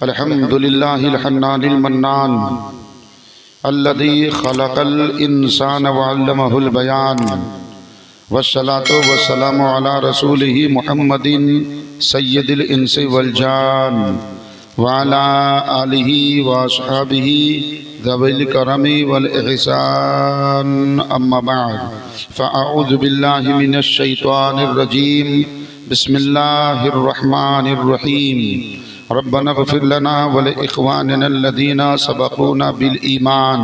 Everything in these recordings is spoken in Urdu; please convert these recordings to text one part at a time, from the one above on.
الحمد لله الحنان المنان الذي خلق الإنسان وعلمه البيان والصلاة والسلام على رسوله محمد سيد الإنس والجان وعلى آله وأصحابه ذوي الكرم والإحسان أما بعد فأعوذ بالله من الشيطان الرجيم بسم الله الرحمن الرحيم ربنا اغفر لنا ولإخواننا الذين سبقونا بالإيمان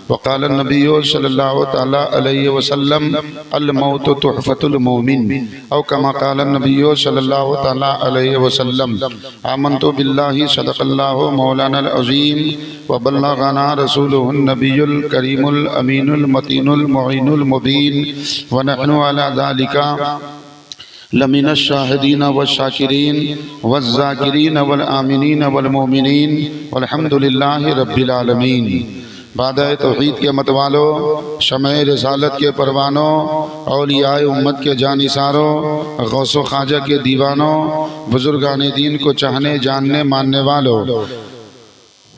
وقال النبي صلى الله عليه وسلم الموت تحفة المؤمن أو كما قال النبي صلى الله عليه وسلم آمنت بالله صدق الله مولانا العظيم وبلغنا رسوله النبي الكريم الأمين المتين المعين المبين ونحن على ذلك لمن الشاہدین والشاکرین والذاکرین والآمنین والمؤمنین والحمد للہ رب العالمین۔ بادہ توحید کے متوالو، شمع رسالت کے پروانوں، اولیاء امت کے جانثاروں، غوث و خواجہ کے دیوانوں، بزرگان دین کو چاہنے جاننے ماننے والوں،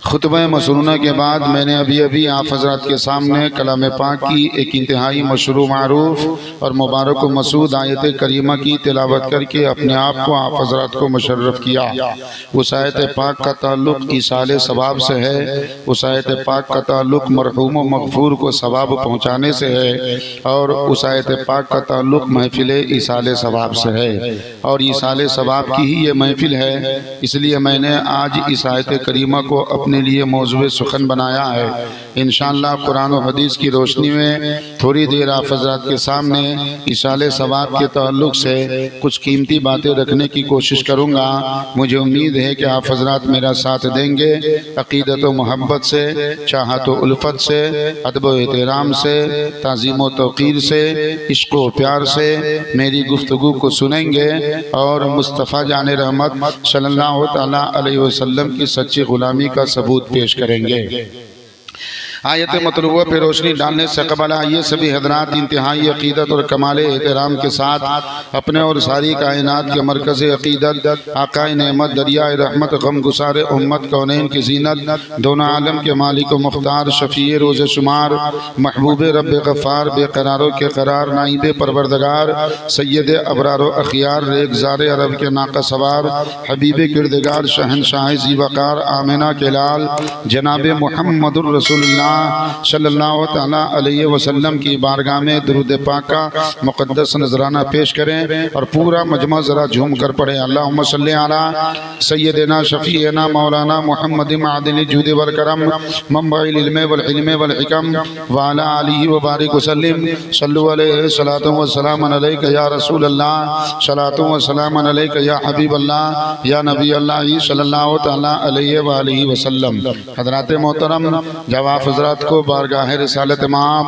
خطبہ مسنونہ کے بعد میں نے ابھی آپ حضرات کے سامنے کلام پاک کی ایک انتہائی مشروع معروف اور مبارک و مسعود آیت کریمہ کی تلاوت کر کے اپنے آپ کو آپ حضرات کو مشرف کیا۔ اس آیت پاک کا تعلق ایصال ثواب سے ہے، اس آیت پاک کا تعلق مرحوم و مغفور کو ثواب پہنچانے سے ہے، اور اس آیت پاک کا تعلق محفل ایصال ثواب سے ہے، اور ایصال ثواب کی ہی یہ محفل ہے۔ اس لیے میں نے آج اس آیت کریمہ کو اپنے لیے موضوع سخن بنایا ہے۔ انشاءاللہ قرآن و حدیث کی روشنی میں تھوڑی دیر آپ حضرات کے سامنے ایصال ثواب کے تعلق سے کچھ قیمتی باتیں رکھنے کی کوشش کروں گا۔ مجھے امید ہے کہ آپ حضرات میرا ساتھ دیں گے، عقیدت و محبت سے، چاہت و الفت سے، ادب و احترام سے، تعظیم و توقیر سے، عشق و پیار سے میری گفتگو کو سنیں گے اور مصطفیٰ جان رحمت صلی اللہ علیہ وسلم کی سچی غلامی کا ثبوت پیش کریں گے۔ آیت مطلوبہ پہ روشنی ڈالنے سے قبل آئیے سبھی حضرات انتہائی عقیدت اور کمال احترام کے ساتھ اپنے اور ساری کائنات کے مرکز عقیدت، آقا نعمت، دریائے رحمت، غم گسار امت، کونین کی زینت، دونوں عالم کے مالک و مختار، شفیع روز شمار، محبوب رب غفار، بے قراروں کے قرار، نائب پروردگار، سید ابرار و اخیار، ریگزار عرب کے ناقہ سوار، حبیب کردگار، شہنشاہ ذی وقار، آمنہ کے لال، جناب محمد الرسول اللہ صلی اللہ علیہ وسلم کی بارگاہ میں درود پاک کا مقدس نذرانہ پیش کریں اور پورا مجمع ذرا جھوم کر پڑھیں۔ اللہم صلی علی سیدنا شفیعنا مولانا محمد معدن الجود والکرم منبع العلم والحلم والحکم وعلی آلہ وبارک وسلم۔ صلو علیہ صلاۃ و سلام علیک یا رسول اللہ، صلاۃ و سلام علیک یا حبیب اللہ، یا نبی اللہ صلی اللہ علیہ وآلہ وسلم۔ حضرات محترم، جواب حضرات کو بارگاہ رسالت امام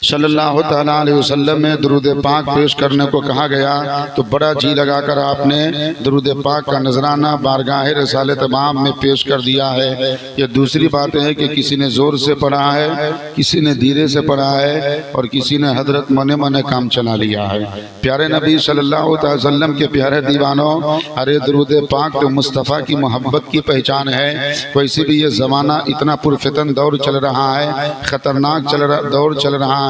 صلی اللہ تعالیٰ علیہ وسلم میں درود پاک پیش کرنے کو کہا گیا تو بڑا جی لگا کر آپ نے درود پاک کا نذرانہ بارگاہ رسالت امام میں پیش کر دیا ہے۔ یہ دوسری بات ہے کہ کسی نے زور سے پڑھا ہے، کسی نے دھیرے سے پڑھا ہے، اور کسی نے حضرت من کام چلا لیا ہے۔ پیارے نبی صلی اللہ علیہ وسلم کے پیارے دیوانوں، ارے درود پاک تو مصطفیٰ کی محبت کی پہچان ہے۔ ویسے بھی یہ زمانہ اتنا پرفتن دور چل رہا ہے، خطرناک دور چل رہا ہے۔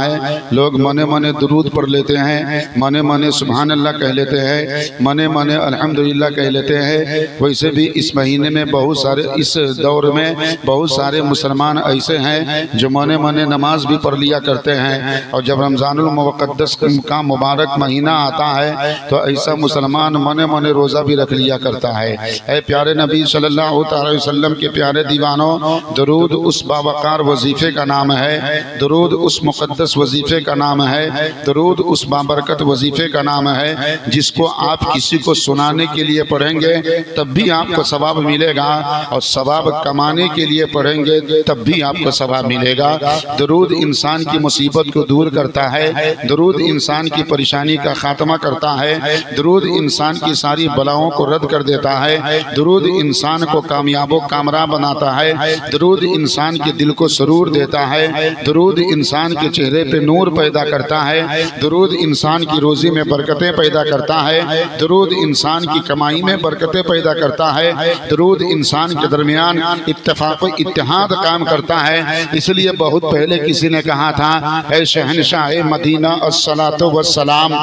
لوگ منے درود پڑھ لیتے ہیں، منے سبحان اللہ کہہ لیتے ہیں، منے الحمدللہ کہہ لیتے ہیں۔ ویسے بھی اس مہینے میں بہت سارے، اس دور میں بہت سارے مسلمان ایسے ہیں جو منے نماز بھی پڑھ لیا کرتے ہیں، اور جب رمضان المقدس کا مبارک مہینہ آتا ہے تو ایسا مسلمان منے روزہ بھی رکھ لیا کرتا ہے۔ اے پیارے نبی صلی اللہ علیہ وسلم کے پیارے دیوانوں، درود اس باوقار وظیفے کا نام ہے، درود اس مقدس وظیفے کا نام ہے، درود اس بابرکت وظیفے کا نام ہے جس کو آپ کسی کو سنانے کے لیے پڑھیں گے تب بھی آپ کو ثواب ملے گا، اور ثواب کمانے کے لیے پڑھیں گے تب بھی آپ کو ثواب ملے گا۔ درود انسان کی مصیبت کو دور کرتا ہے، درود انسان کی پریشانی کا خاتمہ کرتا ہے، درود انسان کی ساری بلاؤں کو رد کر دیتا ہے، درود انسان کو کامیاب و کامراب بناتا ہے، درود انسان کے دل کو سرور دیتا ہے، درود انسان کے چہرے چہرے پہ نور پیدا کرتا ہے، درود انسان کی روزی میں برکتیں پیدا کرتا ہے، درود انسان کی کمائی میں برکتیں پیدا کرتا ہے، درود انسان کے درمیان اتفاق و اتحاد قائم کرتا ہے۔ اس لیے بہت پہلے کسی نے کہا تھا، اے شہنشاہ مدینہ الصلاۃ والسلام،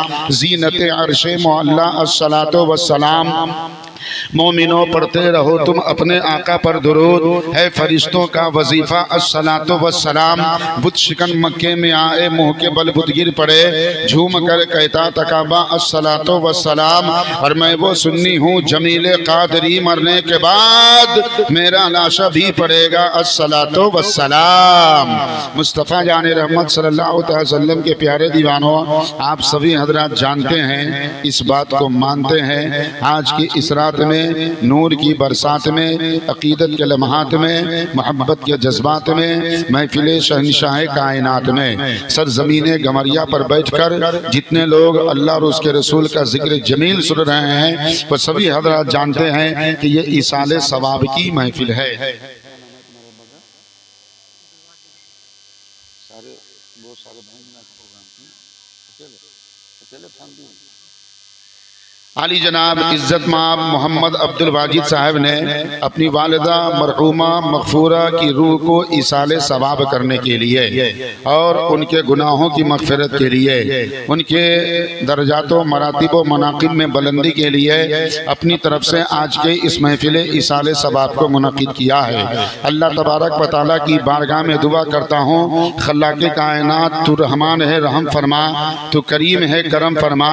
زینت عرش معلی الصلاۃ والسلام، مومنوں پڑھتے رہو تم اپنے آقا پر درود، ہے فرشتوں کا وظیفہ الصلاۃ والسلام۔ بت شکن مکے میں آئے منہ کے بل بتگر پڑے، جھوم کر کہتا تکابا الصلاۃ والسلام، اور میں وہ سنی ہوں جمیل قادری مرنے کے بعد میرا لاشا بھی پڑے گا الصلاۃ والسلام۔ مصطفیٰ جان رحمت صلی اللہ علیہ وسلم کے پیارے دیوانوں، آپ سبھی حضرات جانتے ہیں، اس بات کو مانتے ہیں، آج کی اس رات میں، نور کی برسات میں، عقیدت کے لمحات میں، محبت کے جذبات میں، محفل شہنشاہ کائنات میں، سرزمین گمریا پر بیٹھ کر جتنے لوگ اللہ اور اس کے رسول کا ذکر جمیل سن رہے ہیں، وہ سبھی حضرات جانتے ہیں کہ یہ ایصال ثواب کی محفل ہے۔ علی جناب عزت مآب محمد عبد الواجد صاحب نے اپنی والدہ مرحومہ مغفورہ کی روح کو ایصال ثواب کرنے کے لیے اور ان کے گناہوں کی مغفرت کے لیے، ان کے درجات و مراتب و مناقب میں بلندی کے لیے اپنی طرف سے آج کے اس محفل ایصال ثواب کو منعقد کیا ہے۔ اللہ تبارک و تعالیٰ کی بارگاہ میں دعا کرتا ہوں، خلاق کائنات تو رحمان ہے رحم فرما، تو کریم ہے کرم فرما،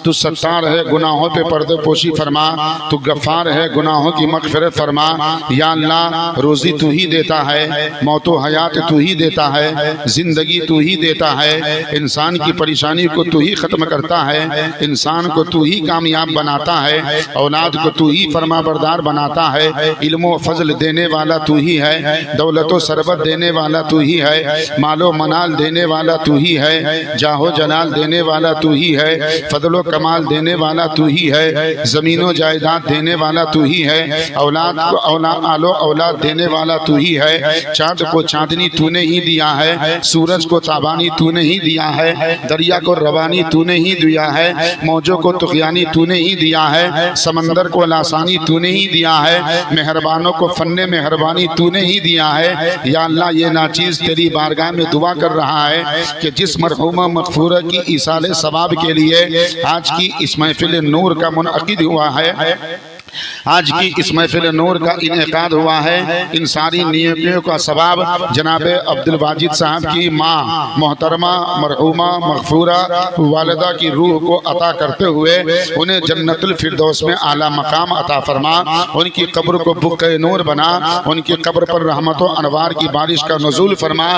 تو ستار ہے گناہوں پہ پردے پوشی فرما، تو غفار ہے گناہوں کی مغفرت فرما۔ یا اللہ روزی تو ہی دیتا ہے، موت و حیات تو ہی دیتا ہے، زندگی تو ہی دیتا ہے، انسان کی پریشانی کو تو ہی ختم کرتا ہے، انسان کو تو ہی کامیاب بناتا ہے، اولاد کو تو ہی فرما بردار بناتا ہے، علم و فضل دینے والا تو ہی ہے، دولت و ثروت دینے والا تو ہی ہے، مال و منال دینے والا تو ہی ہے، جاہ و جلال دینے والا تو ہی ہے، فضل و کمال دینے والا تو ہی ہے، زمین و جائیداد دینے والا تو ہی ہے، اولاد کو آل و اولاد دینے والا تو ہی ہے، چاند کو چاندنی تو نے ہی دیا ہے، سورج کو تابانی تو نے ہی دیا ہے، دریا کو روانی تو نے ہی دیا ہے، موجوں کو طغیانی تو نے ہی دیا ہے، سمندر کو لاسانی تو نے ہی دیا ہے، مہربانوں کو فن مہربانی تو نے ہی دیا ہے۔ یا اللہ یہ ناچیز تیری بارگاہ میں دعا کر رہا ہے کہ جس مرحومہ مغفورہ کی ایصال ثواب کے لیے آج کی اس محفل نور کا منعقد ہوا ہے، آج کی اس محفل نور کا انعقاد ہوا ہے، ان ساری نیکیوں کا ثواب جناب عبد الواجد صاحب کی ماں محترمہ مرحومہ مغفورہ والدہ کی روح کو عطا کرتے ہوئے انہیں جنت الفردوس میں اعلیٰ مقام عطا فرما، ان کی قبر کو بقعہ نور بنا، ان کی قبر پر رحمت و انوار کی بارش کا نزول فرما،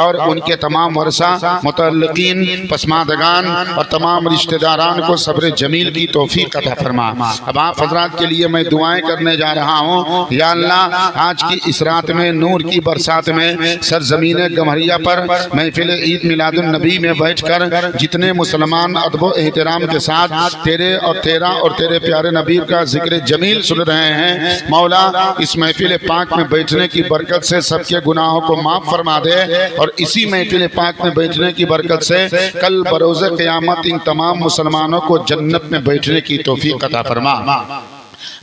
اور ان کے تمام ورثہ متعلقین پسماندگان اور تمام رشتہ داران کو صبر جمیل کی توفیق عطا فرما۔ اب آپ حضرات کے لیے میں دعائیں کرنے جا رہا ہوں۔ یا اللہ آج کی اس رات میں نور کی برسات میں سرزمین گمہریہ پر محفل عید میلاد النبی میں بیٹھ کر جتنے مسلمان ادب و احترام کے ساتھ تیرے اور تیرا اور تیرے پیارے نبی کا ذکر جمیل سن رہے ہیں، مولا اس محفل پاک میں بیٹھنے کی برکت سے سب کے گناہوں کو معاف فرما دے، اور اسی محفل پاک میں بیٹھنے کی برکت سے کل بروز قیامت ان تمام مسلمانوں کو جنت میں بیٹھنے کی توفیق عطا فرما۔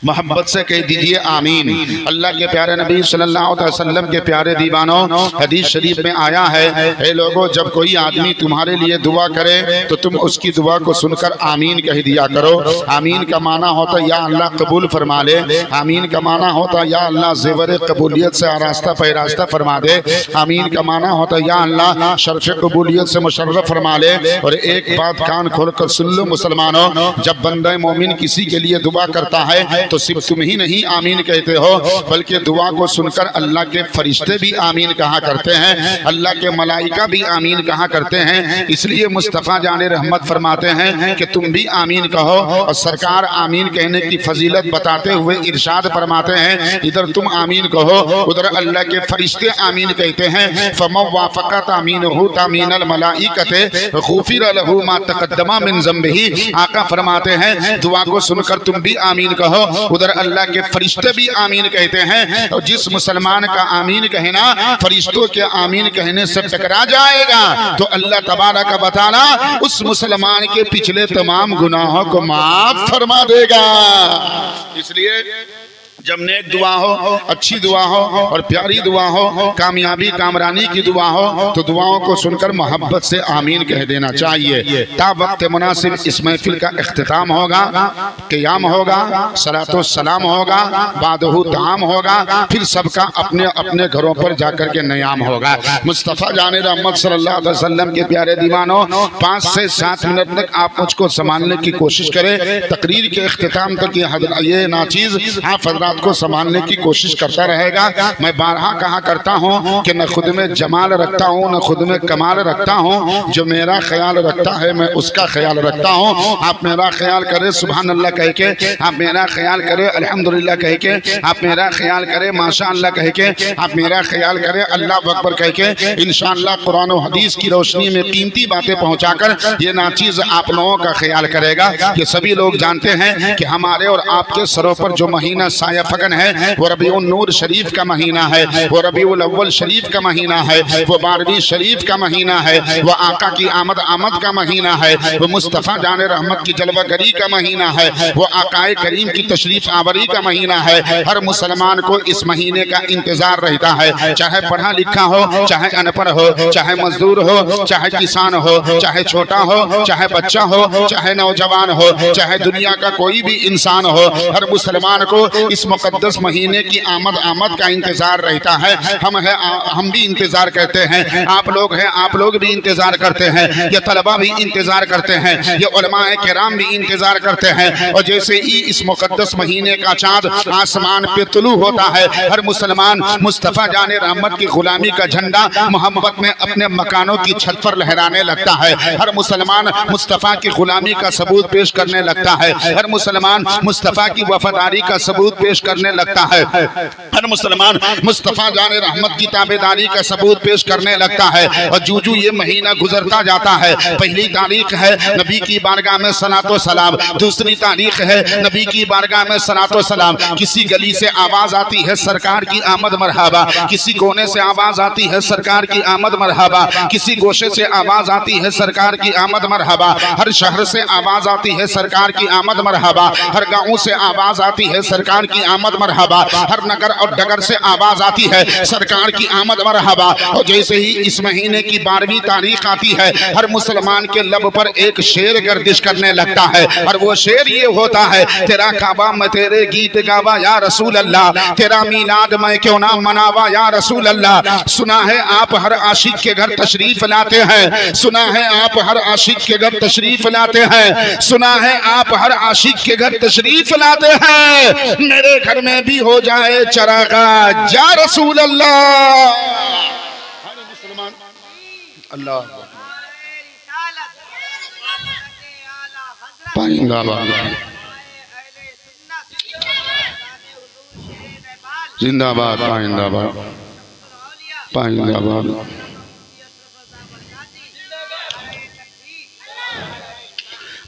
محبت سے کہہ دیجئے آمین۔ اللہ کے پیارے نبی صلی اللہ علیہ وسلم کے پیارے دیوانوں، حدیث شریف میں آیا ہے، اے لوگوں جب کوئی آدمی تمہارے لیے دعا کرے تو تم اس کی دعا کو سن کر آمین کہہ دیا کرو۔ آمین کا معنی ہوتا یا اللہ قبول فرما لے، آمین کا معنی ہوتا یا اللہ زیور قبولیت سے آراستہ پیراستہ فرما دے، آمین کا معنی ہوتا یا اللہ شرف قبولیت سے مشرف فرما لے۔ اور ایک بات کان کھول کر سن لو مسلمانوں، جب بندہ مومن کسی کے لیے دعا کرتا ہے تو صرف تم ہی نہیں آمین کہتے ہو، بلکہ دعا کو سن کر اللہ کے فرشتے بھی آمین کہا کرتے ہیں، اللہ کے ملائکہ بھی آمین کہا کرتے ہیں۔ اس لیے مصطفیٰ جان رحمت فرماتے ہیں کہ تم بھی آمین کہو، اور سرکار آمین کہنے کی فضیلت بتاتے ہوئے ارشاد فرماتے ہیں ادھر تم آمین کہو ادھر اللہ کے فرشتے آمین کہتے ہیں۔ فَمَنْ وَافَقَ تَأْمِينُهُ تَأْمِينَ الْمَلَائِكَةِ غُفِرَ لَهُ مَا تَقَدَّمَ مِنْ ذَنبِهِ۔ آقا فرماتے ہیں دعا کو سن کر تم بھی آمین کہو، ادھر اللہ کے فرشتے بھی آمین کہتے ہیں، اور جس مسلمان کا آمین کہنا فرشتوں کے آمین کہنے سے ٹکرا جائے گا تو اللہ تبارک و تعالی اس مسلمان کے پچھلے تمام گناہوں کو معاف فرما دے گا۔ اس لیے جب نیک دعا ہو، اچھی دعا ہو اور پیاری دعا ہو، کامیابی کامرانی کی دعا ہو تو دعاؤں کو سن کر محبت سے آمین کہہ دینا چاہیے۔ تا وقت مناسب اس محفل کا اختتام ہوگا، قیام ہوگا، صلاۃ و سلام ہوگا، بعدہ طعام ہوگا، پھر سب کا اپنے اپنے گھروں پر جا کر کے نیام ہوگا۔ مصطفیٰ جان رحمت صلی اللہ علیہ وسلم کے پیارے دیوانوں، 5 سے 7 منٹ تک آپ مجھ کو سنبھالنے کی کوشش کریں۔ تقریر کے اختتام تک یہ ناچیز آپ حضرات کو سنبھالنے کی کوشش کرتا رہے گا۔ میں بارہا کہا کرتا ہوں کہ نہ خود میں جمال رکھتا ہوں نہ خود میں کمال رکھتا ہوں، جو میرا خیال رکھتا ہے میں اس کا خیال رکھتا ہوں۔ آپ میرا خیال کرے سبحان اللہ کہہ کے، آپ میرا خیال کرے الحمدللہ کہہ کے، آپ میرا خیال کرے ماشاء اللہ کہہ کے، آپ میرا خیال کرے اللہ اکبر کہہ کے، انشاءاللہ قرآن و حدیث کی روشنی میں قیمتی باتیں پہنچا کر یہ ناچیز آپ لوگوں کا خیال کرے گا کہ سبھی لوگ جانتے ہیں کہ ہمارے اور آپ کے سروں پر جو مہینہ سایہ فگن ہے وہ ربیع النور شریف کا مہینہ ہے، وہ ربیع الاول شریف کا مہینہ ہے، وہ 12ویں شریف کا مہینہ ہے، وہ آقا کی آمد کا مہینہ ہے، وہ مصطفیٰ جان رحمت کی جلوہ گری کا مہینہ ہے، وہ آقا کریم کی تشریف آوری کا مہینہ ہے۔ ہر مسلمان کو اس مہینے کا انتظار رہتا ہے، چاہے پڑھا لکھا ہو، چاہے ان پڑھ ہو، چاہے مزدور ہو، چاہے کسان ہو، چاہے چھوٹا ہو، چاہے بچہ ہو، چاہے نوجوان ہو، چاہے دنیا کا کوئی بھی انسان ہو، ہر مسلمان کو اس مقدس مہینے کی آمد کا انتظار رہتا ہے۔ ہم بھی انتظار کرتے ہیں، آپ لوگ ہیں، آپ لوگ بھی انتظار کرتے ہیں، یہ طلبہ بھی انتظار کرتے ہیں، یہ علماء کرام بھی انتظار کرتے ہیں۔ اور جیسے ہی اس مقدس مہینے کا چاند آسمان پہ طلوع ہوتا ہے، ہر مسلمان مصطفیٰ جان رحمت کی غلامی کا جھنڈا محبت میں اپنے مکانوں کی چھت پر لہرانے لگتا ہے۔ ہر مسلمان مصطفیٰ کی غلامی کا ثبوت پیش کرنے لگتا ہے، ہر مسلمان مصطفیٰ کی وفاداری کا ثبوت پیش کرنے لگتا ہے، ہر مسلمان مصطفیٰ جان رحمت کی تابعداری کا ثبوت پیش کرنے لگتا ہے۔ اور جو یہ مہینہ گزرتا جاتا ہے، پہلی تاریخ ہے نبی کی بارگاہ میں صلاۃ و سلام، دوسری تاریخ ہے نبی کی بارگاہ میں صلاۃ و سلام، کسی گلی سے آواز آتی ہے سرکار کی آمد مرحبا، کسی کونے سے آواز آتی ہے سرکار کی آمد مرحبا، کسی گوشے سے آواز آتی ہے سرکار کی آمد مرحبا، ہر شہر سے آواز آتی ہے سرکار کی آمد مرحبا، ہر گاؤں سے آواز آتی ہے سرکار کی آمد مرحبا، ہر نگر اور ڈگر سے آواز آتی ہے سرکار کی آمد مرحبا۔ اور جیسے ہی اس مہینے کی 12ویں تاریخ آتی ہے، ہر مسلمان کے لب پر ایک شعر گردش کرنے لگتا ہے، اور وہ شعر یہ ہوتا ہے، تیرا کعبہ میں تیرے گیت گاوا یا رسول اللہ، تیرا میلاد میں کیوں نہ مناوا یا رسول اللہ۔ سنا ہے آپ ہر عاشق کے گھر تشریف لاتے ہیں، سنا ہے آپ ہر عاشق کے گھر تشریف لاتے ہیں، سنا ہے آپ ہر عاشق کے گھر تشریف لاتے ہیں، میرے گھر میں بھی ہو جائے چراغا یا رسول اللہ۔ اللہ پائندہ باد زندہ باد، پائندہ باد، پائندہ باد۔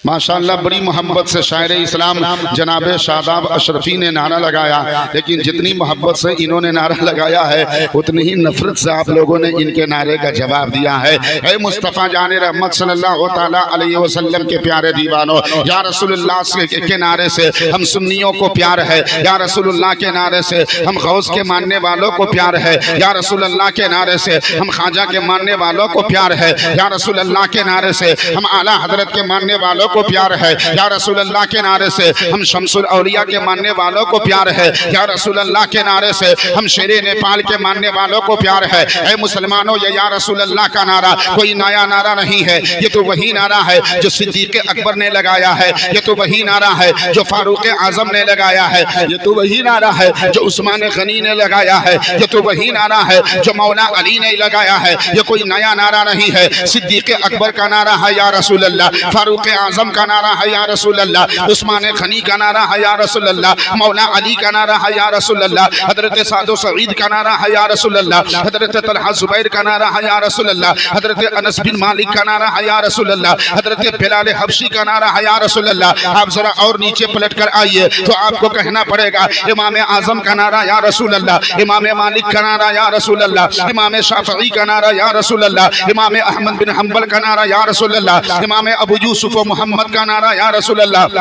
ماشاءاللہ بڑی محبت سے شاعر اسلام جناب شاداب اشرفی نے نعرہ لگایا، لیکن جتنی محبت سے انہوں نے نعرہ لگایا ہے اتنی ہی نفرت سے آپ لوگوں نے ان کے نعرے کا جواب دیا ہے۔ اے مصطفیٰ جان رحمت صلی اللہ تعالیٰ علیہ وسلم کے پیارے دیوانوں، یا رسول اللہ کے نعرے سے ہم سنیوں کو پیار ہے، یا رسول اللہ کے نعرے سے ہم غوث کے ماننے والوں کو پیار ہے، یا رسول اللہ کے نعرے سے ہم خواجہ کے ماننے والوں کو پیار ہے، یا رسول اللہ کے نعرے سے ہم اعلیٰ حضرت کے ماننے والوں کو پیار ہے، یا رسول اللہ کے نعرے سے ہم شمس الاولیاء کے ماننے والوں کو پیار ہے، یا رسول اللہ کے نعرے سے ہم شیر نیپال کے ماننے والوں کو پیار ہے۔ اے مسلمانوں، یہ یا رسول اللہ کا نعرہ کوئی نیا نعرہ نہیں ہے، یہ تو وہی نعرہ ہے جو صدیق اکبر نے لگایا ہے، یہ تو وہی نعرہ ہے جو فاروق اعظم نے لگایا ہے، یہ تو وہی نعرہ ہے جو عثمان غنی نے لگایا ہے، یہ تو وہی نعرہ ہے جو مولا علی نے لگایا ہے، یہ کوئی نیا نعرہ نہیں ہے۔ صدیق اکبر کا نعرہ ہے یا رسول اللہ، فاروق اعظم اعظم کا نعرہ ہے یا رسول اللہ، عثمان غنی کا نعرہ ہے یا رسول اللہ، مولا علی کا نعرہ ہے یا رسول اللہ، حضرت سعد و سعید کا نعرہ ہے یا رسول اللہ، حضرت طلحہ زبیر کا نعرہ ہے یا رسول اللہ، حضرت انس بن مالک کا نعرہ ہے یا رسول اللہ، حضرت بلال حبشی کا نعرہ ہے یا رسول اللہ۔ آپ ذرا اور نیچے پلٹ کر آئیے تو آپ کو کہنا پڑے گا امام اعظم کا نعرہ یا رسول اللہ، امام مالک کا نعرہ یا رسول اللہ، امام شافعی کا نعرہ یا رسول اللہ، امام احمد بن حنبل کا نعرہ یا رسول اللہ، امام ابو یوسف و محمد کا نعرہ یا رسول اللہ۔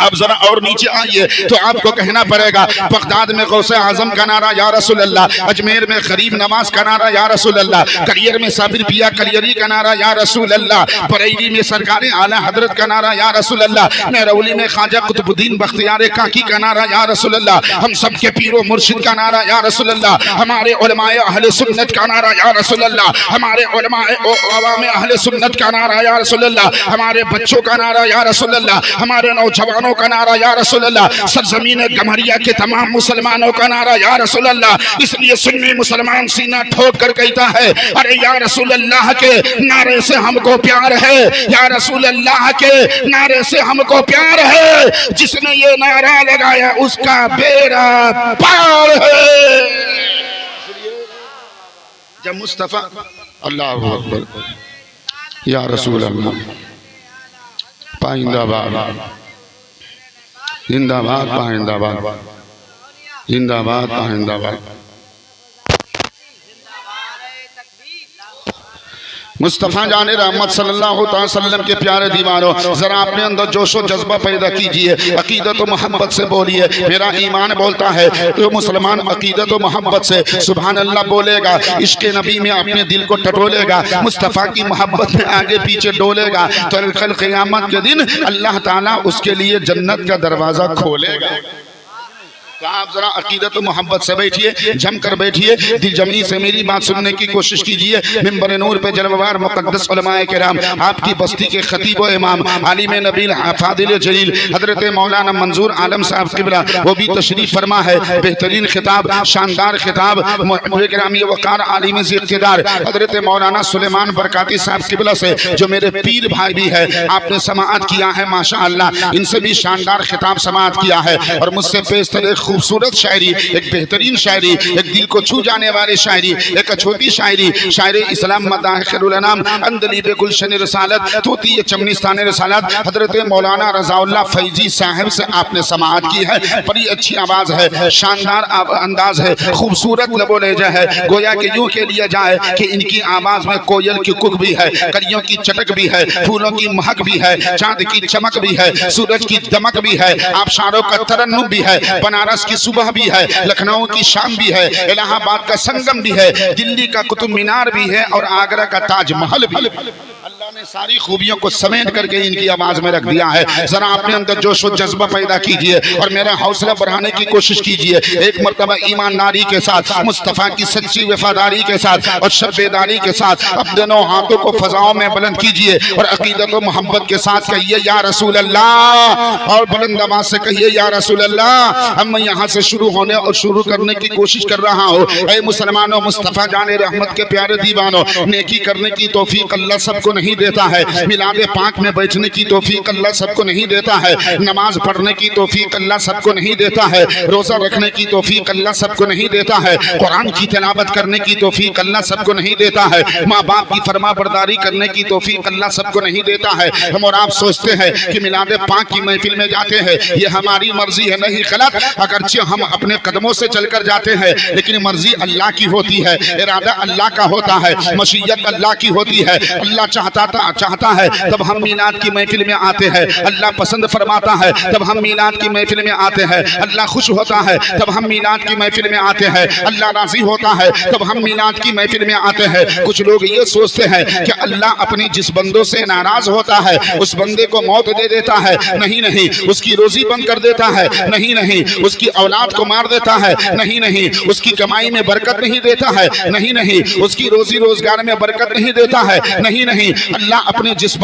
آپ ذرا اور نیچے آئیے تو آپ کو کہنا پڑے گا بغداد میں غوث اعظم کا نعرہ یا رسول اللہ، اجمیر میں غریب نواز کا نعرہ یا رسول اللہ، کلیر میں صابر پیا کلیری کا نعرہ یا رسول اللہ، بریلی میں سرکار اعلی حضرت کا نعرہ یا رسول اللہ، مہرولی میں خواجہ قطب الدین بختیار کاکی کا نعرہ یا رسول اللہ، ہم سب کے پیر و مرشد کا نعرہ یا رسول اللہ، ہمارے علماء اہل سنت کا نعرہ یا رسول اللہ، ہمارے علماء عوام اہل سنت کا نعرہ یا رسول اللہ، ہمارے بچوں کا نعرہ یا رسول اللہ، ہمارے نوجوانوں کا نعرہ یا رسول اللہ، سرزمین گمہریہ کے تمام مسلمانوں کا نعرہ یا رسول اللہ۔ اس لیے سنی مسلمان سینہ ٹھوک کر کہتا ہے ارے یا رسول اللہ کے نعرے سے ہم کو پیار ہے، یا رسول اللہ کے نعرے سے ہم کو پیار ہے، جس نے یہ نعرہ لگایا اس کا بیڑا پار ہے۔ جب مصطفیٰ اللہ اکبر یا رسول اللہ پائندہ باد زندہ باد پائندہ باد زندہ باد پائندہ باد۔ مصطفیٰ جان رحمت صلی اللہ علیہ وسلم کے پیارے دیوانوں، ذرا اپنے اندر جوش و جذبہ پیدا کیجئے، عقیدت و محبت سے بولیے۔ میرا ایمان بولتا ہے تو مسلمان عقیدت و محبت سے سبحان اللہ بولے گا، عشق نبی میں اپنے دل کو ٹٹولے گا، مصطفیٰ کی محبت میں آگے پیچھے ڈولے گا، تو کل قیامت کے دن اللہ تعالیٰ اس کے لیے جنت کا دروازہ کھولے گا۔ تو آپ ذرا عقیدت و محبت سے بیٹھیے، جم کر بیٹھیے، دل جمعی سے میری بات سننے کی کوشش کیجئے۔ منبر نور پہ جلوہوار مقدس علماء کرام، آپ کی بستی کے خطیب و امام، عالم نبیل فاضل جلیل حضرت مولانا منظور عالم صاحب قبلہ، وہ بھی تشریف فرما ہے۔ بہترین خطاب، شاندار خطاب، محب گرامی وقار عالم ذی اقتدار حضرت مولانا سلیمان برکاتی صاحب قبلہ سے، جو میرے پیر بھائی بھی ہے، آپ نے سماعت کیا ہے ماشاءاللہ، ان سے بھی شاندار خطاب سماعت کیا ہے، اور مجھ سے پیشتر ایک خوبصورت شاعری، ایک بہترین شاعری، ایک دل کو چھو جانے والی شاعری، ایک چھوٹی شاعری، شاعر اسلام مداح خیر الانام اندلیب گلشن رسالت توتی چمنستان رسالت حضرت مولانا رضا اللہ فیضی صاحب سے آپ نے سماعت کی ہے۔ بڑی اچھی آواز ہے، شاندار انداز ہے، خوبصورت لب و لہجہ ہے، گویا کہ یوں کہ لیا جائے کہ ان کی آواز میں کوئل کی کک بھی ہے، کلیوں کی چٹک بھی ہے، پھولوں کی مہک بھی ہے، چاند کی چمک بھی ہے، سورج کی دمک بھی ہے، آبشاروں کا ترنم بھی ہے، بنارس کی صبح بھی ہے، لکھنؤ کی شام بھی ہے، الہ آباد کا سنگم بھی ہے، دلی کا قطب مینار بھی ہے، اور آگرہ کا تاج محل بھی۔ اللہ نے ساری خوبیوں کو سمیٹ کر کے ان کی آواز میں رکھ دیا ہے۔ ذرا اپنے اندر جوش و جذبہ پیدا کیجئے اور میرا حوصلہ بڑھانے کی کوشش کیجئے۔ ایک مرتبہ ایمانداری کے ساتھ، مصطفیٰ کی سچی وفاداری کے ساتھ اور شب بیداری کے ساتھ اپنے دونوں ہاتھوں کو فضاؤں میں بلند کیجئے اور عقیدت و محبت کے ساتھ کہیے یا رسول اللہ، اور بلند آواز سے کہیے یا رسول اللہ۔ ہم یہاں سے شروع ہونے اور شروع کرنے کی کوشش کر رہا ہوں۔ اے مسلمانوں، مصطفیٰ جان رحمت کے پیارے دیوانوں، نیکی کرنے کی توفیق اللہ سب کو نہیں دیتا ہے، میلاد پاک میں بیٹھنے کی توفیق اللہ سب کو نہیں دیتا ہے، نماز پڑھنے کی توفیق اللہ سب کو نہیں دیتا ہے، روزہ رکھنے کی توفیق اللہ سب کو نہیں دیتا ہے، قرآن کی تلاوت کرنے کی توفیق اللہ سب کو نہیں دیتا ہے، ماں باپ کی فرما برداری کرنے کی توفیق اللہ سب کو نہیں دیتا ہے۔ ہم اور آپ سوچتے ہیں کہ میلاد پاک کی محفل میں جاتے ہیں، یہ ہماری مرضی ہے، نہیں غلط، اگرچہ ہم اپنے قدموں سے چل کر جاتے ہیں، لیکن مرضی اللہ کی ہوتی ہے، ارادہ اللہ کا ہوتا ہے، مشیت اللہ کی ہوتی ہے۔ اللہ چاہتا ہے تب ہم میلاد کی محفل میں آتے ہیں، اللہ پسند فرماتا ہے تب ہم میلاد کی محفل میں آتے ہیں، اللہ خوش ہوتا ہے تب ہم میلاد کی محفل میں آتے ہیں، اللہ راضی ہوتا ہے تب ہم میلاد کی محفل میں آتے ہیں۔ کچھ لوگ یہ سوچتے ہیں کہ اللہ اپنی جس بندوں سے ناراض ہوتا ہے اس بندے کو موت دے دیتا ہے، نہیں، اس کی روزی بند کر دیتا ہے، نہیں، اس کی اولاد کو مار دیتا ہے، نہیں، اس کی کمائی میں برکت نہیں دیتا ہے، نہیں، اس کی روزی روزگار میں برکت نہیں دیتا ہے، نہیں، اللہ اپنے جس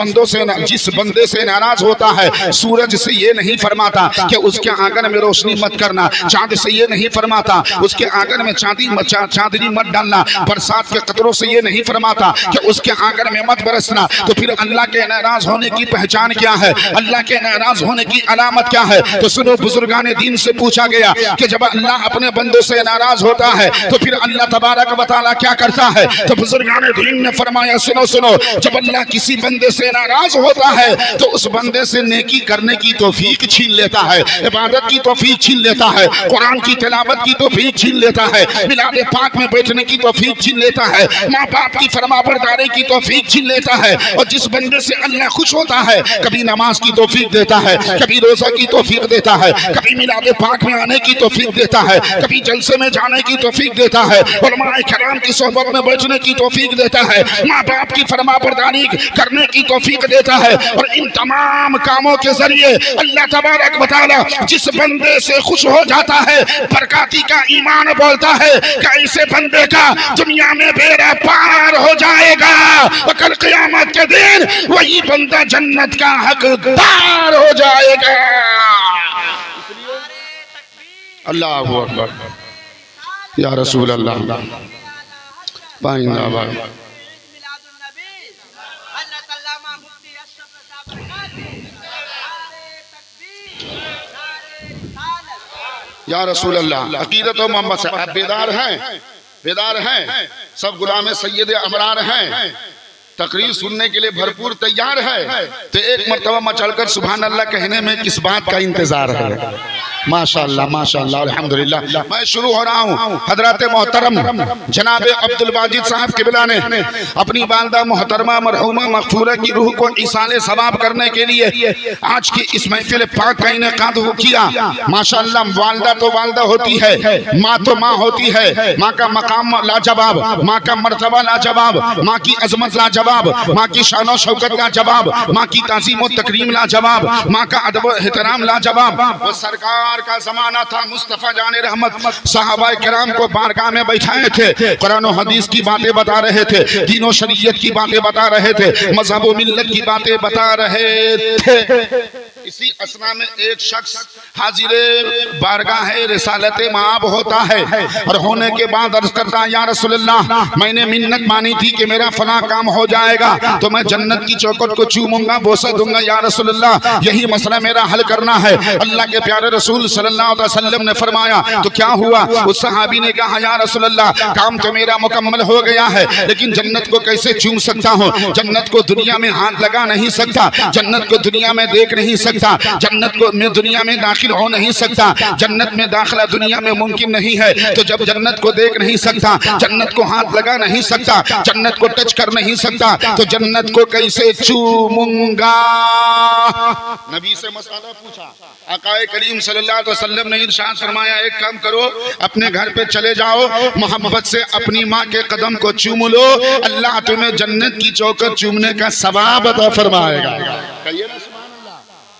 بندے سے ناراض ہوتا ہے سورج سے یہ نہیں فرماتا کہ اس کے آنگن میں روشنی مت کرنا، چاند سے یہ نہیں فرماتا اس کے آنگن میں چاندنی مت ڈالنا، برسات کے قطروں سے یہ نہیں فرماتا کہ اس کے آنگن میں مت برسنا۔ تو پھر اللہ کے ناراض ہونے کی پہچان کیا ہے؟ اللہ کے ناراض ہونے کی علامت کیا ہے؟ تو سنو، بزرگان دین سے پوچھا گیا کہ جب اللہ اپنے بندوں سے ناراض ہوتا ہے تو پھر اللہ تبارک و تعالیٰ کیا کرتا ہے؟ تو بزرگان دین نے فرمایا سنو، جب اللہ کسی بندے سے ناراض ہوتا ہے تو اس بندے سے نیکی کرنے کی توفیق چھین لیتا ہے، عبادت کی توفیق چھین لیتا ہے، قرآن کی تلاوت کی توفیق چھین لیتا ہے، میلاد پاک میں بیٹھنے کی توفیق چھین لیتا ہے، ماں باپ کی فرما برداری کی توفیق چھین لیتا ہے۔ اور جس بندے سے اللہ خوش ہوتا ہے کبھی نماز کی توفیق دیتا ہے، کبھی روزہ کی توفیق دیتا ہے، کبھی میلاد پاک میں آنے کی توفیق دیتا ہے، کبھی جلسے میں جانے کی توفیق دیتا ہے، علماء کرام کی صحبت میں بیٹھنے کی توفیق دیتا ہے، ماں باپ کی فرما برداری کرنے کی توفیق دیتا ہے۔ اور ان تمام کاموں کے ذریعے اللہ تبارک و تعالی جس بندے سے خوش ہو جاتا ہے، برکاتی کا ایمان بولتا ہے کہ ایسے بندے کا دنیا میں بیڑا پار ہو جائے گا، اور کل قیامت کے دن وہی بندہ جنت کا حقدار ہو جائے گا۔ اللہ اکبر، یا رسول اللہ، بائندہ بھائی یا رسول اللہ۔ عقیدت و محمد سے آپ بیدار ہیں، سب غلام سید ابرار ہیں، تقریر سننے کے لیے بھرپور تیار ہے، تو ایک مرتبہ مچل کر سبحان اللہ کہنے میں کس بات کا انتظار ہے؟ ماشاءاللہ ماشاءاللہ الحمدللہ۔ میں شروع ہو رہا ہوں۔ حضرات محترم جناب عبدالواجد صاحب قبلہ نے اپنی والدہ محترمہ مرحومہ مغفورہ کی روح کو ایصال ثواب کرنے کے لیے آج کی اس محفل پاک کا انعقاد کیا۔ ماشاءاللہ، والدہ تو والدہ ہوتی ہے، ماں تو ماں ہوتی ہے، ماں کا مقام لاجواب، ماں کا مرتبہ لاجواب، ماں کی عظمت لاجواب، ماں کی شان و شوکت لاجواب، ماں کی تعظیم و تکریم لاجواب، ماں کا ادب و احترام لاجواب۔ وہ سرکار کا زمانہ تھا، مصطفیٰ جان رحمت صحابہ کرام کو بارگاہ میں بیٹھائے تھے، قرآن و حدیث کی باتیں بتا رہے تھے، دین و شریعت کی باتیں بتا رہے تھے، مذہب و ملت کی باتیں بتا رہے تھے۔ اسی اسنا میں ایک شخص حاضر بارگاہ رسالت مآب ہوتا ہے، اور ہونے کے بعد عرض کرتا ہے یا رسول اللہ، میں نے منت مانی تھی کہ میرا فلاں کام ہو جائے گا تو میں جنت کی چوکھٹ کو چوموں گا، بوسہ دوں گا، یا رسول اللہ یہی مسئلہ میرا حل کرنا ہے۔ اللہ کے پیارے رسول صلی اللہ علیہ وسلم نے فرمایا تو کیا ہوا؟ اس صحابی نے کہا یا رسول اللہ کام تو میرا مکمل ہو گیا ہے، لیکن جنت کو کیسے چوم سکتا ہوں؟ جنت کو دنیا میں ہاتھ لگا نہیں سکتا، جنت کو دنیا میں دیکھ نہیں سکتا، جنت کو میں دنیا میں داخل ہو نہیں سکتا، جنت میں داخلہ دنیا میں ممکن نہیں ہے۔ تو جب جنت کو دیکھ نہیں سکتا، جنت کو ہاتھ لگا نہیں سکتا، جنت کو ٹچ کر نہیں سکتا، تو جنت کو کیسے چوموں گا؟ نبی سے مسئلہ پوچھا، آقا کریم صلی اللہ علیہ وسلم نے ارشاد فرمایا ایک کام کرو، اپنے گھر پہ چلے جاؤ، محبت سے اپنی ماں کے قدم کو چوم لو، اللہ تمہیں جنت کی چوکھٹ چومنے کا ثواب عطا فرمائے گا۔ کہیے نا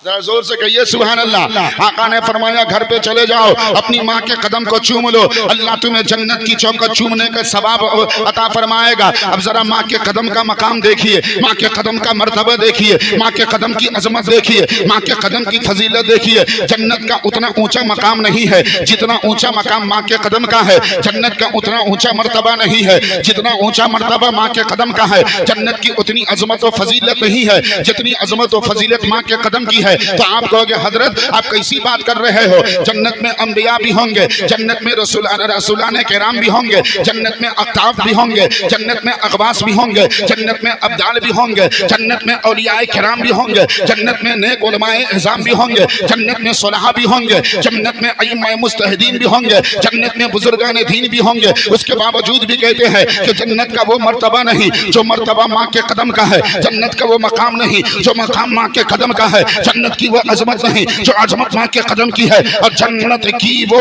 ذرا زور سے کہیے سبحان اللہ۔ آقا نے فرمایا گھر پہ چلے جاؤ، اپنی ماں کے قدم کو چوم لو، اللہ تمہیں جنت کی چوکھٹ چومنے کا ثواب عطا فرمائے گا۔ اب ذرا ماں کے قدم کا مقام دیکھیے، ماں کے قدم کا مرتبہ دیکھیے، ماں کے قدم کی عظمت دیکھیے، ماں کے قدم کی فضیلت دیکھیے۔ جنت کا اتنا اونچا مقام نہیں ہے جتنا اونچا مقام ماں کے قدم کا ہے، جنت کا اتنا اونچا مرتبہ نہیں ہے جتنا اونچا مرتبہ ماں کے قدم کا ہے، جنت کی اتنی عظمت و فضیلت نہیں ہے جتنی عظمت و فضیلت ماں کے قدم کی ہے۔ تو آپ کہو گے حضرت آپ کیسی بات کر رہے ہو؟ جنت میں انبیاء بھی ہوں گے، جنت میں رسولان کرام بھی ہوں گے، جنت میں اقطاب بھی ہوں گے، جنت میں اقواس بھی ہوں گے، جنت میں ابدال بھی ہوں گے، جنت میں اولیاء کرام بھی ہوں گے، جنت میں نیک علماء اعظام بھی ہوں گے، جنت میں صلحاء بھی ہوں گے، جنت میں ائمہ مجتہدین بھی ہوں گے، جنت میں بزرگان دین بھی ہوں گے۔ اس کے باوجود بھی کہتے ہیں کہ جنت کا وہ مرتبہ نہیں جو مرتبہ ماں کے قدم کا ہے، جنت کا وہ مقام نہیں جو مقام ماں کے قدم کا ہے، جنت کی وہ عظمت نہیں جو عظمت ماں کے قدم کی ہے، اور جنت کی وہ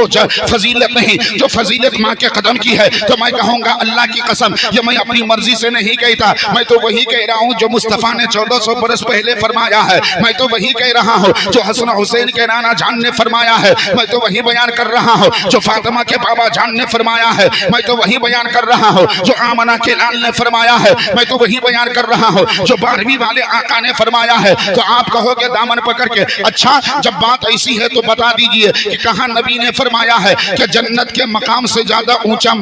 فضیلت نہیں جو فضیلت ماں کے قدم کی ہے۔ تو میں کہوں گا اللہ کی قسم، یہ میں اپنی مرضی سے نہیں کہتا، میں تو وہی کہہ رہا ہوں جو مصطفیٰ نے 1400 برس پہلے فرمایا ہے، میں تو وہی کہہ رہا ہوں جو حسن حسین کے نانا جان نے فرمایا ہے، میں تو وہی بیان کر رہا ہوں جو فاطمہ کے بابا جان نے فرمایا ہے، میں تو وہی بیان کر رہا ہوں جو آمنہ کے لال نے فرمایا ہے، میں تو وہی بیان کر رہا ہوں جو 12ویں والے آقا نے فرمایا ہے۔ تو آپ کہو گے دامن پکڑ کے اچھا جب بات ایسی ہے تو بتا دیجئے کہ کہاں نبی نے فرمایا ہے کہ جنت کے مقام سے زیادہ اونچا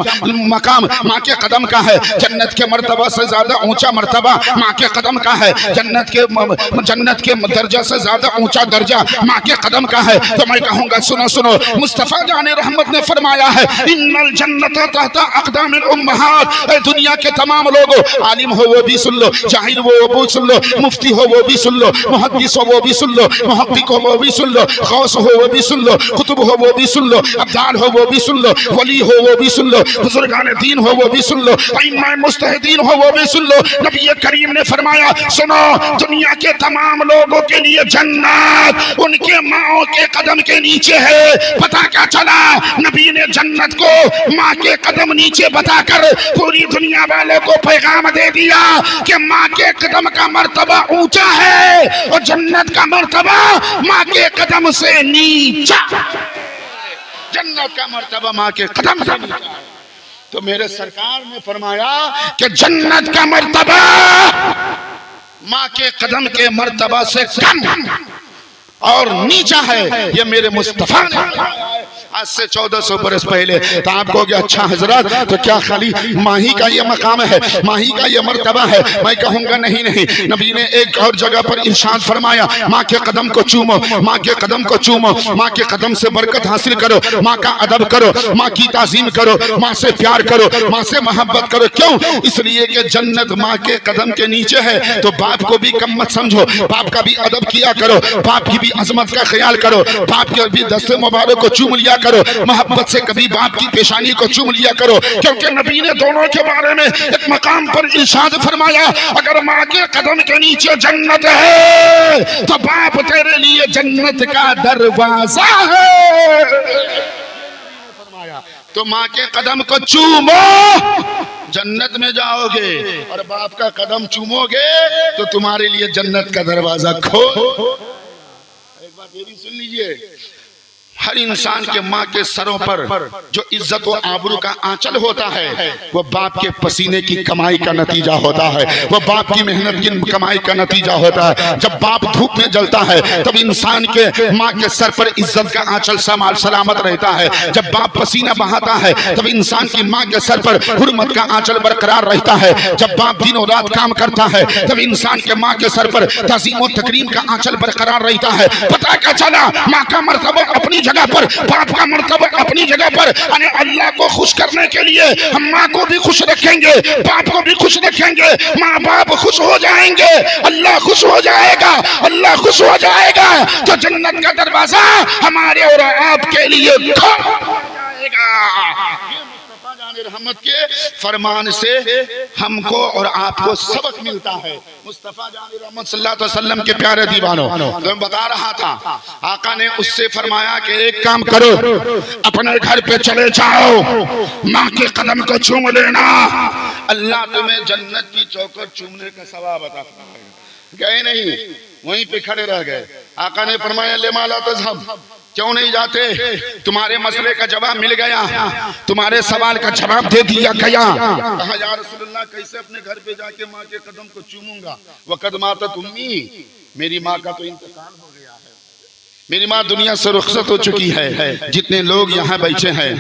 مقام ماں کے قدم کا ہے، جنت کے مرتبہ سے زیادہ اونچا مرتبہ ماں کے قدم کا ہے، جنت کے درجہ سے زیادہ اونچا درجہ ماں کے قدم کا ہے۔ تو میں کہوں گا سنو سنو، مصطفیٰ جان رحمت نے فرمایا ہے ان الجنت تحت اقدام الامہات۔ اے دنیا کے تمام لوگوں، عالم ہو وہ بھی سن لو، جاہل ہو وہ بھی سن لو، مفتی ہو وہ بھی سن لو، محدث ہو وہ بھی سن لو، محقق ہو وہ بھی سن لو، غوث ہو وہ بھی سن لو، قطب ہو وہ بھی سن لو، ابدال ہو وہ بھی سن لو، ولی ہو وہ بھی سن لو، بزرگان دین ہو وہ بھی سن لو، ائمہ مجتہدین ہو وہ بھی سن لو۔ نبی کریم نے فرمایا سنو، دنیا کے تمام لوگوں کے لیے جنت ان کے ماں کے قدم کے نیچے ہے۔ پتہ کیا چلا؟ نبی نے جنت کو ماں کے قدم نیچے بتا کر پوری دنیا والوں کو پیغام دے دیا کہ ماں کے قدم کا مرتبہ اونچا ہے اور جنت کا مرتبہ ماں کے قدم سے نیچا۔ جنت کا مرتبہ ماں کے قدم سے نیچا ہے۔ تو میرے سرکار نے فرمایا کہ جنت کا مرتبہ ماں کے قدم کے مرتبہ سے کم اور نیچا ہے، یہ میرے مصطفیٰ نے آج سے 1400 برس پہلے۔ تو آپ کہو گے اچھا حضرات تو کیا خالی ماہی کا یہ مقام ہے، ماہی کا یہ مرتبہ ہے؟ میں کہوں گا نہیں نہیں، نبی نے ایک اور جگہ پر ارشاد فرمایا ماں کے قدم کو چومو، ماں کے قدم کو چومو، ماں کے قدم سے برکت حاصل کرو، ماں کا ادب کرو، ماں کی تعظیم کرو، ماں سے پیار کرو، ماں سے محبت کرو۔ کیوں؟ اس لیے کہ جنت ماں کے قدم کے نیچے ہے۔ تو باپ کو بھی کم مت سمجھو، باپ کا بھی ادب کیا کرو، باپ کی بھی عظمت کا خیال کرو، باپ کے بھی دست مبارک کو چوم لیا کرو، محبت سے کبھی باپ کی پیشانی کو چوم لیا کرو، کیونکہ نبی نے دونوں کے بارے میں ایک مقام پر ارشاد فرمایا اگر ماں کے قدم کے نیچے جنت ہے تو باپ تیرے لیے جنت کا دروازہ ہے۔ تو ماں کے قدم کو چومو، جنت میں جاؤ گے، اور باپ کا قدم چومو گے تو تمہارے لیے جنت کا دروازہ کھول۔ ایک بات یہ بھی سن لیجئے، ہر انسان کے ماں کے سروں پر جو عزت و آبرو کا آنچل ہوتا ہے وہ باپ کے پسینے کی کمائی کا نتیجہ ہوتا ہے، وہ باپ کی محنت کی کمائی کا نتیجہ ہوتا ہے۔ جب باپ دھوپ میں جلتا ہے تب انسان کے ماں کے سر پر عزت کا آنچل سلامت رہتا ہے، جب باپ پسینہ بہاتا ہے تب انسان کی ماں کے سر پر حرمت کا آنچل برقرار رہتا ہے، جب باپ دن و رات کام کرتا ہے تب انسان کے ماں کے سر پر تعظیم و تکریم کا آنچل برقرار رہتا ہے۔ پتہ کیا چلا؟ ماں کا مرتبہ اپنی جگہ پر، باپ کا مرتبہ اپنی جگہ پر، یعنی اللہ کو خوش کرنے کے لیے ہم ماں کو بھی خوش رکھیں گے، باپ کو بھی خوش رکھیں گے، ماں باپ خوش ہو جائیں گے، اللہ خوش ہو جائے گا، اللہ خوش ہو جائے گا تو جنت کا دروازہ ہمارے اور آپ کے لیے کھول جائے گا۔ رحمت کے فرمان سے ہم کو اور آپ کو سبق ملتا ہے۔ مصطفیٰ جان رحمت صلی اللہ علیہ وسلم کے پیارے دیوانوں، میں بتا رہا تھا آقا نے اس سے فرمایا کہ ایک کام کرو، اپنے گھر پہ چلے جاؤ، ماں کے قدم کو چوم لینا، اللہ تمہیں جنت کی چوکر چومنے کا ثواب عطا فرمائے گا۔ گئے نہیں، وہیں پہ کھڑے رہ گئے۔ آقا نے فرمایا لما لا تذهب، کیوں نہیں جاتے؟ تمہارے مسئلے کا جواب مل گیا، تمہارے سوال کا جواب دے دیا گیا۔ کہا یا رسول اللہ کیسے اپنے گھر پہ جا کے ماں کے قدم کو چوموں گا؟ وقد ماتت امی، میری ماں کا تو انتقال ہو گیا ہے، میری ماں دنیا سے رخصت ہو چکی ہے۔ جتنے لوگ یہاں بیٹھے ہیں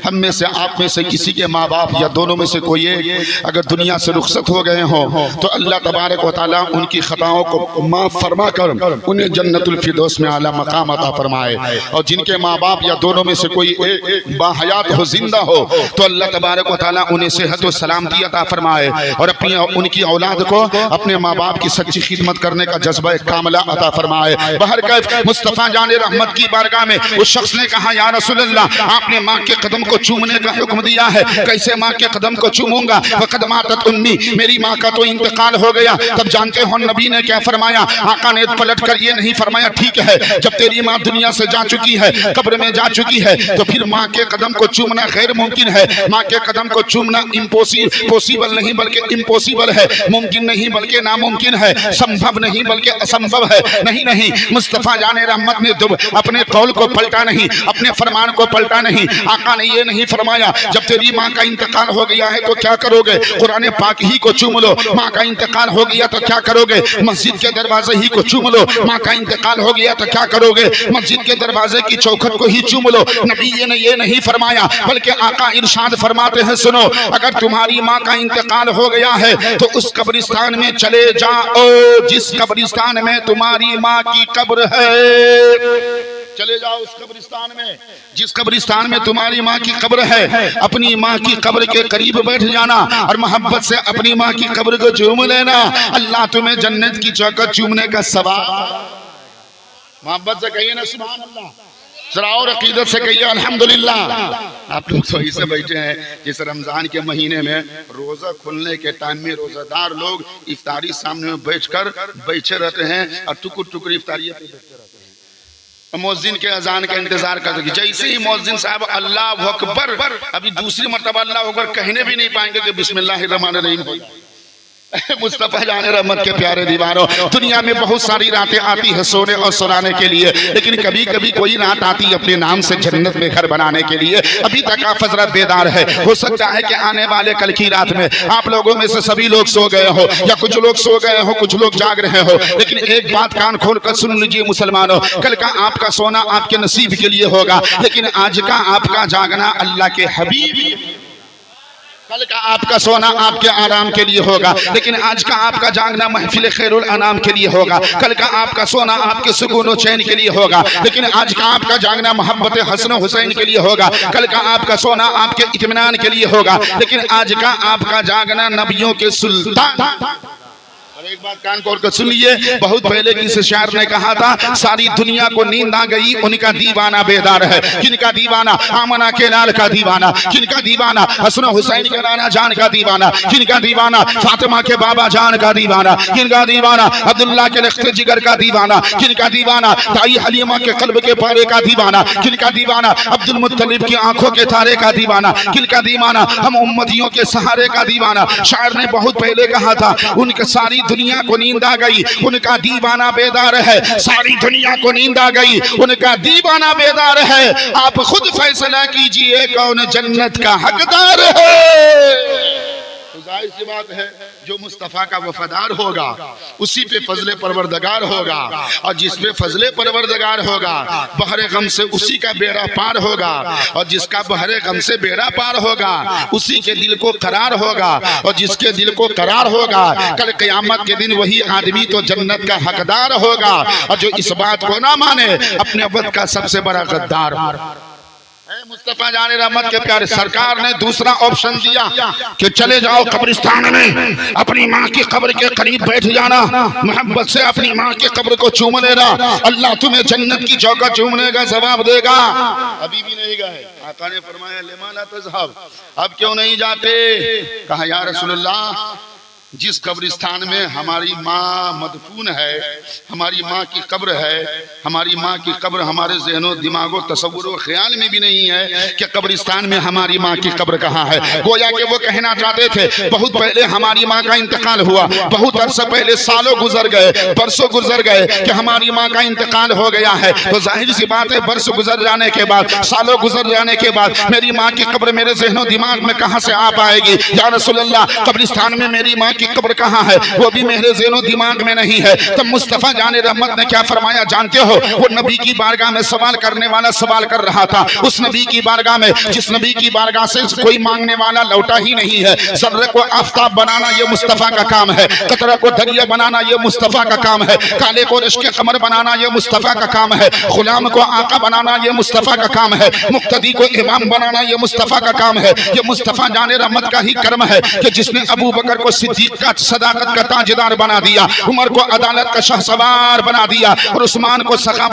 ہم میں سے آپ میں سے کسی کے ماں باپ یا دونوں میں سے کوئی ایک اگر دنیا سے رخصت ہو گئے ہوں تو اللہ تبارک و تعالیٰ ان کی خطاؤں کو معاف فرما کر انہیں جنت الفردوس میں اعلیٰ مقام عطا فرمائے، اور جن کے ماں باپ یا دونوں میں سے کوئی ایک باحیات ہو، زندہ ہو، تو اللہ تبارک و تعالیٰ انہیں صحت و سلامتی عطا فرمائے اور اپنی ان کی اولاد کو اپنے ماں باپ کی سچی خدمت کرنے کا جذبہ کاملہ عطا فرمائے۔ بہرکیف مصطفیٰ جان رحمت کی بارگاہ میں اس شخص نے کہا یا رسول اللہ آپ نے ماں کے قدم کو چومنے کا حکم دیا ہے، کیسے ماں کے قدم کو چوموں گا؟ وقد ماتت امی، میری ماں کا تو انتقال ہو گیا۔ تب جانتے ہو نبی نے کیا فرمایا؟ آقا نے پلٹ کر یہ نہیں فرمایا ٹھیک ہے جب تیری ماں دنیا سے جا چکی ہے، قبر میں جا چکی ہے، تو پھر ماں کے قدم کو چومنا غیر ممکن ہے، ماں کے قدم کو چومنا پوسیبل نہیں بلکہ امپوسیبل ہے، ممکن نہیں بلکہ ناممکن ہے، سمبھو نہیں بلکہ اسمبھو ہے۔ نہیں مصطفیٰ جان رحمت نے اپنے قول کو پلٹا نہیں، اپنے فرمان کو پلٹا نہیں۔ آقا نے یہ نہیں فرمایا جب تیری ماں کا انتقال ہو گیا ہے تو کیا کرو گے؟ قرآن پاک ہی کو چوم لو۔ ماں کا انتقال ہو گیا تو کیا کرو گے؟ مسجد کے دروازے ہی کو چوم لو۔ ماں کا انتقال ہو گیا تو کیا کرو گے؟ مسجد کے دروازے کی چوکھٹ کو ہی چوم لو۔ نبی نے یہ نہیں فرمایا بلکہ آقا ارشاد فرماتے ہیں سنو، اگر تمہاری ماں کا انتقال ہو گیا ہے تو اس قبرستان میں چلے جاؤ جس قبرستان میں تمہاری ماں کی قبر ہے۔ چلے جاؤ اس قبرستان میں جس قبرستان میں تمہاری ماں کی قبر ہے، اپنی ماں کی قبر کے قریب بیٹھ جانا اور محبت سے اپنی ماں کی قبر کو چوم لینا، اللہ تمہیں جنت کی چوکھٹ چومنے کا ثواب۔ محبت سے کہیے نا سبحان اللہ، ذرا اور عقیدت سے کہیے الحمدللہ۔ آپ لوگ صحیح سے بیٹھے ہیں جس رمضان کے مہینے میں روزہ کھلنے کے ٹائم میں روزہ دار لوگ افطاری سامنے میں بیٹھے رہتے ہیں اور ٹکر ٹکر افطاری پہ بیٹھتے رہتے ہیں، مؤذن کے اذان کا انتظار کرتے ہیں۔ جیسے ہی مؤذن صاحب اللہ اکبر، ابھی دوسری مرتبہ اللہ اکبر کہنے بھی نہیں پائیں گے کہ بسم اللہ الرحمن الرحیم ہو جائے۔ مصطفیٰ جان رحمت کے پیارے دیوانوں، دنیا میں بہت ساری راتیں آتی ہیں سونے اور سنانے کے لیے، لیکن کبھی کبھی کوئی رات آتی اپنے نام سے جنت میں گھر بنانے کے لیے۔ ابھی تک آپ حضرت بیدار ہے، ہو سکتا ہے کہ آنے والے کل کی رات میں آپ لوگوں میں سے سبھی لوگ سو گئے ہو یا کچھ لوگ سو گئے ہو، کچھ لوگ جاگ رہے ہو، لیکن ایک بات کان کھول کر سن لیجئے مسلمانوں، کل کا آپ کا سونا آپ کے نصیب کے لیے ہوگا، لیکن آج کا آپ کا جاگنا اللہ کے حبیب، کل کا آپ کا سونا آپ کے آرام کے لیے ہوگا، لیکن آج کا آپ کا جاگنا محفل خیر الانام کے لیے ہوگا۔ کل کا آپ کا سونا آپ کے سکون و چین کے لیے ہوگا، لیکن آج کا آپ کا جاگنا محبت حسن و حسین کے لیے ہوگا۔ کل کا آپ کا سونا آپ کے اطمینان کے لیے ہوگا، لیکن آج کا آپ کا جاگنا نبیوں کے سلطان۔ اور ایک بات کان کھول کر سنیے، بہت پہلے کسی شاعر نے کہا تھا ساری دنیا کو نیند آ گئی ان کا دیوانہ بیدار ہے۔ کن کا دیوانہ؟ آمنہ کے لال کا دیوانہ۔ کن کا دیوانہ؟ حسن و حسین کے نانا جان کا دیوانہ۔ کن کا دیوانہ؟ فاطمہ کے بابا جان کا دیوانہ۔ کن کا دیوانہ؟ عبداللہ کے لخت جگر کا دیوانہ۔ کن کا دیوانہ؟ دائی حلیمہ کے قلب کے پارے کا دیوانہ۔ کن کا دیوانہ؟ عبد المطلب کی آنکھوں کے تارے کا دیوانہ۔ کن کا دیوانہ؟ ہم امتیوں کے سہارے کا دیوانہ۔ شاعر نے بہت پہلے کہا تھا ان کے ساری دنیا کو نیند آ گئی ان کا دیوانہ بیدار ہے۔ ساری دنیا کو نیند آ گئی ان کا دیوانہ بیدار ہے۔ آپ خود فیصلہ کیجئے کون جنت کا حقدار ہے۔ ظاہر سی بات ہے جو مصطفیٰ کا وفادار ہوگا اسی پہ فضل پروردگار ہوگا، اور جس پہ فضل پروردگار ہوگا بحر غم سے اسی کا بیڑا پار ہوگا، اور جس کا بحر غم سے بیڑا پار ہوگا اسی کے دل کو قرار ہوگا، اور جس کے دل کو قرار ہوگا کل قیامت کے دن وہی آدمی تو جنت کا حقدار ہوگا، اور جو اس بات کو نہ مانے اپنے وقت کا سب سے بڑا غدار۔ مصطفیٰ جان رحمت کے پیارے سرکار نے دوسرا آپشن دیا کہ چلے جاؤ قبرستان میں اپنی ماں کی قبر کے قریب بیٹھ جانا، محبت سے اپنی ماں کی قبر کو چوم لینا، اللہ تمہیں جنت کی چوکھٹ چومنے کا ثواب دے گا۔ ابھی بھی نہیں گئے، آقا نے فرمایا لما لا تذهب، اب کیوں نہیں جاتے؟ کہا یا رسول اللہ جس قبرستان میں ہماری ماں مدفون ہے، ہماری ماں کی قبر ہے، ہماری ماں کی قبر ہمارے ذہن و دماغ و تصور و خیال میں بھی نہیں ہے کہ قبرستان میں ہماری ماں کی قبر کہاں ہے۔ گویا کہ وہ کہنا چاہتے تھے بہت پہلے ہماری ماں کا انتقال ہوا، بہت عرصہ پہلے سالوں گزر گئے، برسوں گزر گئے کہ ہماری ماں کا انتقال ہو گیا ہے، تو ظاہر سی بات ہے برس گزر جانے کے بعد، سالوں گزر جانے کے بعد میری ماں کی قبر میرے ذہن و دماغ میں کہاں سے آ پائے گی؟ یا رسول اللہ قبرستان میں میری ماں کی قبر کہاں ہے؟ وہ بھی میرے ذہن و دماغ میں نہیں ہے۔ تب مصطفیٰ جان رحمت نے کیا فرمایا جانتے ہو؟ وہ نبی کی بارگاہ میں سوال کرنے والا سوال کر رہا تھا، اس نبی کی بارگاہ میں جس نبی کی بارگاہ سے کوئی مانگنے والا لوٹا ہی نہیں ہے۔ ذرے کو آفتاب بنانا یہ مصطفیٰ کا کام ہے، قطرہ کو دریا بنانا یہ مصطفیٰ کا کام ہے، کالے کو رشک قمر بنانا یہ مصطفیٰ کا کام ہے، غلام کو آقا بنانا یہ مصطفیٰ کا کام ہے، مقتدی کو امام بنانا یہ مصطفیٰ کا کام ہے۔ یہ مصطفیٰ جان رحمت کا ہی کرم ہے کہ جس نے ابو بکر کو صدیق کا صداقت کا تاجدار بنا دیا، عمر کو عدالت کا شاہ سوار بنا دیا، اور عثمان کو